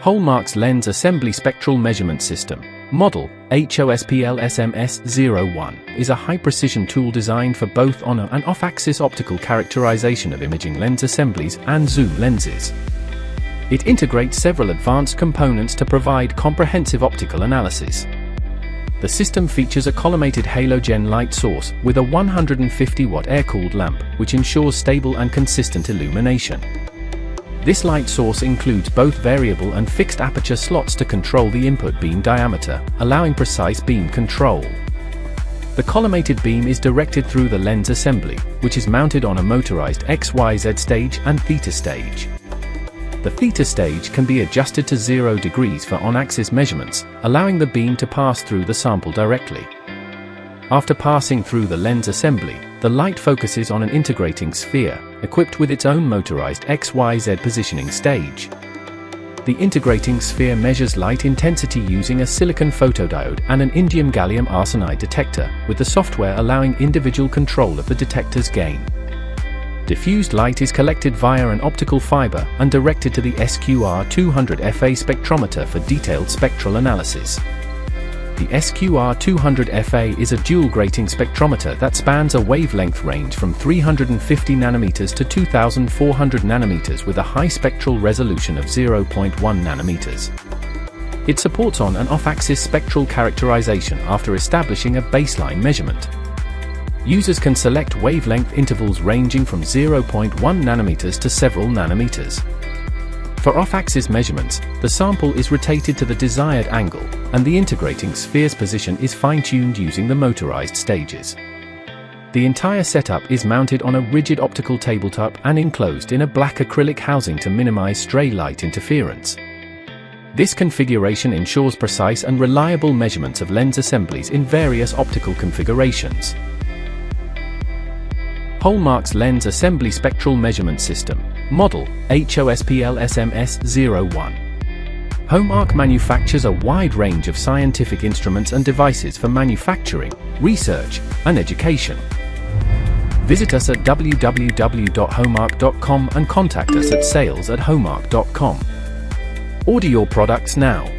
Hallmark's Lens Assembly Spectral Measurement System, model HOSPL-SMS01, is a high-precision tool designed for both on- and off-axis optical characterization of imaging lens assemblies and zoom lenses. It integrates several advanced components to provide comprehensive optical analysis. The system features a collimated halogen light source with a 150-watt air-cooled lamp, which ensures stable and consistent illumination. This light source includes both variable and fixed aperture slots to control the input beam diameter, allowing precise beam control. The collimated beam is directed through the lens assembly, which is mounted on a motorized XYZ stage and theta stage. The theta stage can be adjusted to 0 degrees for on-axis measurements, allowing the beam to pass through the sample directly. After passing through the lens assembly, the light focuses on an integrating sphere, equipped with its own motorized XYZ positioning stage. The integrating sphere measures light intensity using a silicon photodiode and an indium gallium arsenide detector, with the software allowing individual control of the detector's gain. Diffused light is collected via an optical fiber and directed to the SQR200FA spectrometer for detailed spectral analysis. The SQR200FA is a dual-grating spectrometer that spans a wavelength range from 350 nanometers to 2400 nanometers with a high spectral resolution of 0.1 nanometers. It supports on- and off-axis spectral characterization after establishing a baseline measurement. Users can select wavelength intervals ranging from 0.1 nanometers to several nanometers. For off-axis measurements, the sample is rotated to the desired angle, and the integrating sphere's position is fine-tuned using the motorized stages. The entire setup is mounted on a rigid optical tabletop and enclosed in a black acrylic housing to minimize stray light interference. This configuration ensures precise and reliable measurements of lens assemblies in various optical configurations. Hallmark's Lens Assembly Spectral Measurement System, model HOSPL-SMS01. Hallmark manufactures a wide range of scientific instruments and devices for manufacturing, research, and education. Visit us at www.hallmark.com and contact us at sales@hallmark.com. Order your products now.